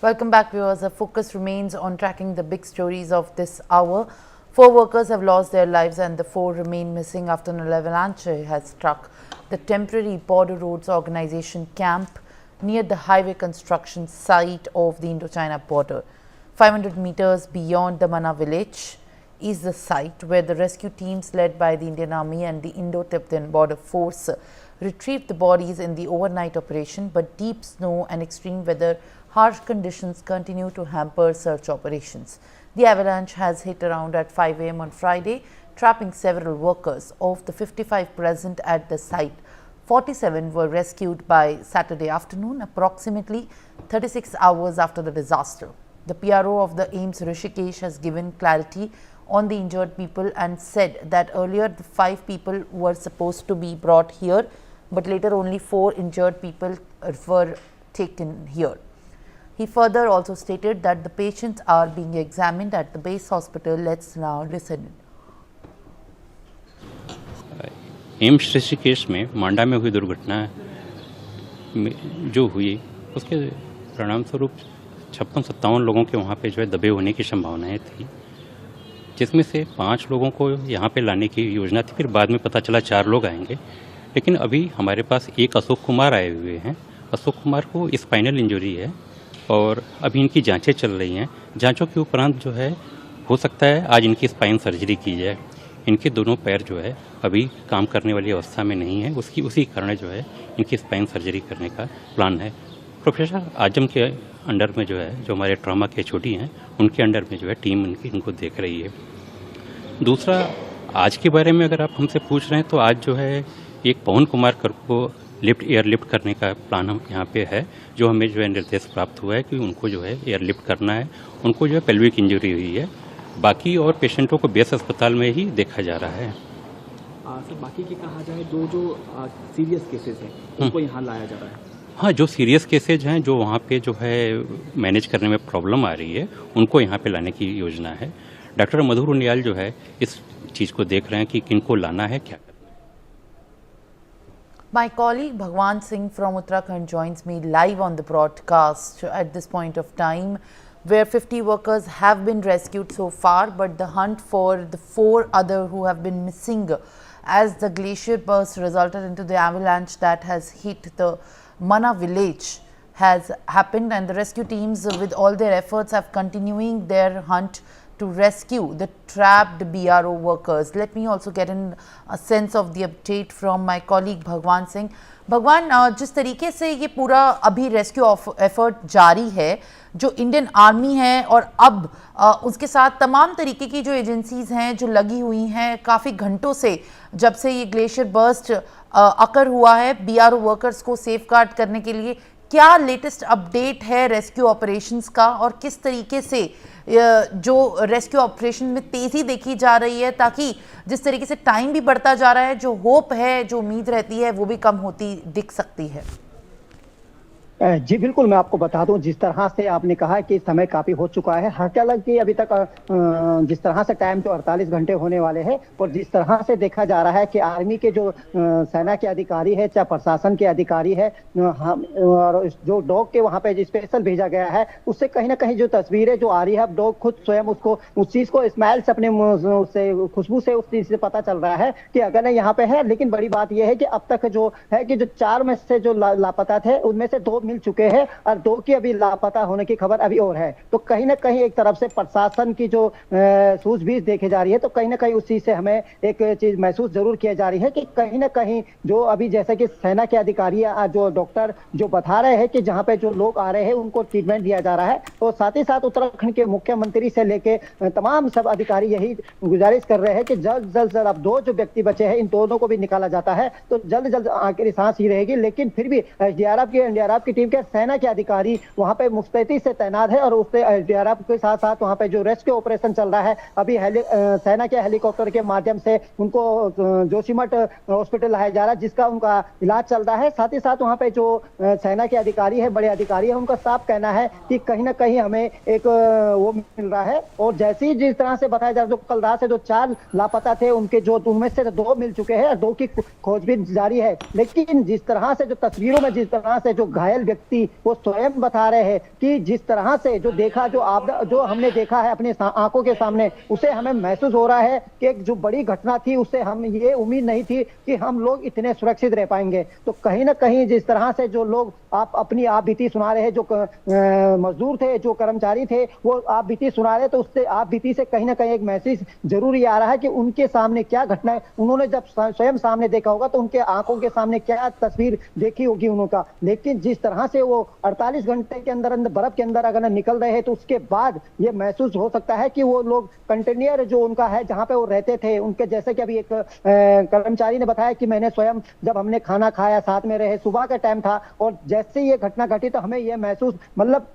Welcome back, viewers. The focus remains on tracking the big stories of this hour. 4 workers have lost their lives and the 4 remain missing after an avalanche has struck the temporary Border Roads Organization camp near the highway construction site of the Indo-China border. 500 meters beyond the Mana village is the site where the rescue teams led by the Indian Army and the Indo-Tibetan Border Force retrieved the bodies in the overnight operation, but deep snow and extreme weather, harsh conditions continue to hamper search operations. The avalanche has hit around at 5 a.m. on Friday, trapping several workers. Of the 55 present at the site, 47 were rescued by Saturday afternoon, approximately 36 hours after the disaster. The PRO of the AIIMS Rishikesh has given clarity on the injured people and said that earlier the 5 people were supposed to be brought here, but later only 4 injured people were taken here. He further also stated that the patients are being examined at the base hospital. Let's now listen. AIIMS Rishikesh में मांडा में हुई दुर्घटना जो हुई उसके परिणाम स्वरूप 56-57 लोगों के वहाँ पे जो है दबे होने की संभावनाएं थी, जिसमें से 5 लोगों को यहाँ पे लाने की योजना थी। फिर बाद में पता चला 4 लोग आएंगे, लेकिन अभी हमारे पास एक अशोक कुमार आए हुए हैं। अशोक कुमार को स्पाइनल इंजरी है और अभी इनकी जांचें चल रही हैं। जांचों के उपरांत जो है हो सकता है आज इनकी स्पाइन सर्जरी की जाए। इनके दोनों पैर जो है अभी काम करने वाली अवस्था में नहीं है, उसी कारण जो है इनकी स्पाइन सर्जरी करने का प्लान है। प्रोफेसर आजम के अंडर में जो है, जो हमारे ट्रॉमा के छोटी हैं, उनके अंडर में जो है टीम इनको देख रही है। दूसरा, आज के बारे में अगर आप हमसे पूछ रहे हैं तो आज जो है एक पवन कुमार कर को एयरलिफ्ट करने का प्लान हम यहाँ पे है, जो हमें जो है निर्देश प्राप्त हुआ है कि उनको जो है एयरलिफ्ट करना है। उनको जो है पेल्विक इंजरी हुई है। बाकी और पेशेंटों को बेस अस्पताल में ही देखा जा रहा है। सर, बाकी की कहा जाए जो सीरियस केसेस हैं उनको यहाँ लाया जा रहा है। हाँ, जो सीरियस केसेज हैं, जो वहाँ पे जो है मैनेज करने में प्रॉब्लम आ रही है, उनको यहाँ पे लाने की योजना है। डॉक्टर मधुर उनियाल जो है इस चीज़ को देख रहे हैं कि किनको लाना है, क्या। My colleague Bhagwan Singh from Uttarakhand joins me live on the broadcast at this point of time, where 50 workers have been rescued so far, but the hunt for the 4 other who have been missing as the glacier burst resulted into the avalanche that has hit the Mana village has happened, and the rescue teams with all their efforts have continuing their hunt to rescue the trapped BRO workers. Let me also get in a sense of the update from my colleague Bhagwan Singh. भगवान, जिस तरीके से ये पूरा अभी rescue effort जारी है, जो इंडियन आर्मी है और अब उसके साथ तमाम तरीके की जो एजेंसीज हैं जो लगी हुई हैं काफ़ी घंटों से, जब से ये ग्लेशियर बर्स्ट अकर हुआ है, बीआरओ वर्कर्स को सेफगार्ड करने के लिए, क्या लेटेस्ट अपडेट है रेस्क्यू ऑपरेशंस का और किस तरीके से जो रेस्क्यू ऑपरेशन में तेज़ी देखी जा रही है, ताकि जिस तरीके से टाइम भी बढ़ता जा रहा है, जो होप है, जो उम्मीद रहती है, वो भी कम होती दिख सकती है। जी बिल्कुल, मैं आपको बता दूं, जिस तरह से आपने कहा कि समय काफी हो चुका है, हालांकि अभी तक जिस तरह से टाइम तो 48 घंटे होने वाले हैं, और जिस तरह से देखा जा रहा है कि आर्मी के जो सेना के अधिकारी है, चाहे प्रशासन के अधिकारी है, और जो डॉग के वहां पे स्पेशल भेजा गया है, उससे कहीं ना कहीं जो तस्वीरें जो आ रही है, अब डॉग खुद स्वयं उसको उस चीज को स्मेल से, अपने उससे खुशबू से उस चीज से पता चल रहा है कि अगर यहाँ पे है। लेकिन बड़ी बात यह है कि अब तक जो है कि जो 4 में से जो लापता थे, उनमें से 2 मिल चुके हैं और 2 की अभी लापता होने की खबर अभी और है। तो कहीं ना कहीं एक तरफ से प्रशासन की जो सूझबूझ देखी जा रही है, तो कहीं ना कहीं उस चीज से हमें एक चीज महसूस जरूर किया जा रही है कि कहीं ना कहीं जो अभी जैसे कि सेना के अधिकारी जो डॉक्टर जो बता रहे हैं कि जहां पे जो लोग आ रहे हैं उनको ट्रीटमेंट दिया जा रहा है, और साथ ही साथ उत्तराखंड के मुख्यमंत्री से लेके तमाम सब अधिकारी यही गुजारिश कर रहे हैं कि जल्द जल्द अब 2 जो व्यक्ति बचे हैं, इन दोनों को भी निकाला जाता है तो जल्द जल्द आखिरी सांस ही रहेगी। लेकिन फिर भी एसडीआरएफ की टीम के सेना के अधिकारी वहां पे मुस्तैदी से तैनात है, और उससे एसडीआरएफ के साथ साथ वहां पे जो रेस्क्यू ऑपरेशन चल रहा है, अभी सेना के हेलीकॉप्टर के माध्यम से उनको जोशीमठ हॉस्पिटल लाया जा रहा है, जिसका उनका इलाज चल रहा है। साथ ही साथ वहां पे जो सेना के अधिकारी है, बड़े अधिकारी है, उनका साफ कहना है कि कहीं ना कहीं हमें एक वो मिल रहा है। और जैसे ही जिस तरह से बताया जा रहा है, जो कल रात से जो 4 लापता थे, उनमें से 2 मिल चुके हैं और 2 की खोजबीन जारी है। लेकिन जिस तरह से जो तस्वीरों में जिस तरह से जो घायल व्यक्ति वो स्वयं बता रहे हैं कि जिस तरह से जो देखा, जो हमने देखा है अपने आंखों के सामने, उसे हमें महसूस हो रहा है कि एक जो बड़ी घटना थी उससे हम ये उम्मीद नहीं थी कि हम लोग इतने सुरक्षित रह पाएंगे। तो कहीं ना कहीं जिस तरह से जो लोग अपनी आप बीती सुना रहे हैं, जो मजदूर थे, जो कर्मचारी थे, वो आप बीती सुना रहे, तो उससे आप बीती से कहीं ना कहीं एक मैसेज जरूर ये आ रहा है कि उनके सामने क्या घटना है, उन्होंने जब स्वयं सामने देखा होगा तो उनके आंखों के सामने क्या तस्वीर देखी होगी उनका। लेकिन जिस तरह से वो 48 घंटे के अंदर अंदर बर्फ के अंदर अगर निकल रहे हैं, तो उसके बाद ये महसूस हो सकता है कि वो लोग कंटेनर जो उनका है जहां पे वो रहते थे, उनके जैसे कि अभी एक कर्मचारी ने बताया कि मैंने स्वयं जब हमने खाना खाया साथ में रहे, सुबह का टाइम था, और जैसे ये घटना घटी तो हमें ये महसूस, मतलब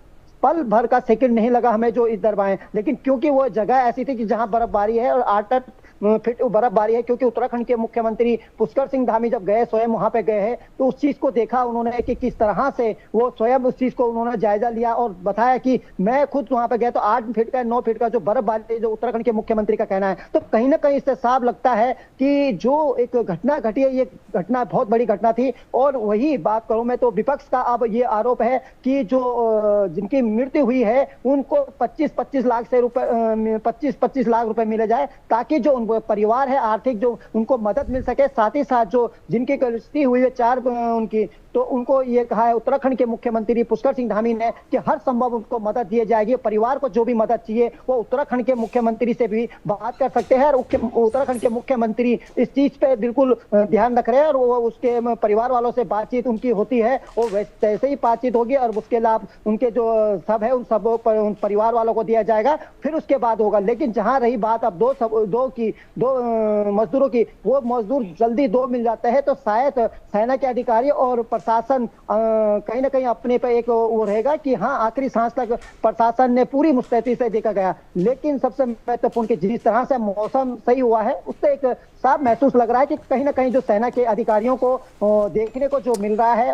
पल भर का सेकंड नहीं लगा हमें जो इधर आए। लेकिन क्योंकि वो जगह ऐसी थी कि जहां बर्फबारी है और 8 फीट बर्फबारी है, क्योंकि उत्तराखंड के मुख्यमंत्री पुष्कर सिंह धामी जब गए, स्वयं वहां पे गए हैं, तो उस चीज को देखा उन्होंने कि किस तरह से वो स्वयं उस चीज को उन्होंने जायजा लिया और बताया कि मैं खुद वहां पे गया तो 8 फीट का 9 फीट का जो बर्फबारी, जो उत्तराखंड के मुख्यमंत्री का कहना है। तो कहीं ना कहीं इससे साफ लगता है कि जो एक घटना घटी है, ये घटना बहुत बड़ी घटना थी। और वही बात करूं मैं तो विपक्ष का अब ये आरोप है कि जो जिनकी मृत्यु हुई है उनको 25-25 लाख से रुपए 25-25 लाख रुपए मिले जाए, ताकि जो परिवार है आर्थिक जो उनको मदद मिल सके। साथ ही साथ जो जिनकी गलती हुई है 4 उनकी, तो उनको ये कहा है उत्तराखंड के मुख्यमंत्री पुष्कर सिंह धामी ने कि हर संभव उनको मदद दी जाएगी। परिवार को जो भी मदद चाहिए वो उत्तराखंड के मुख्यमंत्री से भी बात कर सकते हैं, और उत्तराखंड के मुख्यमंत्री इस चीज पे बिल्कुल ध्यान रख रहे हैं, और वो उसके परिवार वालों से बातचीत उनकी होती है, और वैसे ही बातचीत होगी और उसके लाभ उनके जो सब है उन सब उन परिवार वालों को दिया जाएगा, फिर उसके बाद होगा। लेकिन जहां रही बात अब दो मजदूरों की, वो मजदूर जल्दी 2 मिल जाते हैं तो शायद सेना के अधिकारी और प्रशासन कहीं ना कहीं अपने पे एक वो रहेगा कि हाँ आखिरी सांस तक प्रशासन ने पूरी मुस्तैदी से देखा गया। लेकिन सबसे महत्वपूर्ण कि जिस तरह से मौसम सही हुआ है, उससे एक साफ महसूस लग रहा है कि कहीं ना कहीं जो सेना के अधिकारियों को देखने को जो मिल रहा है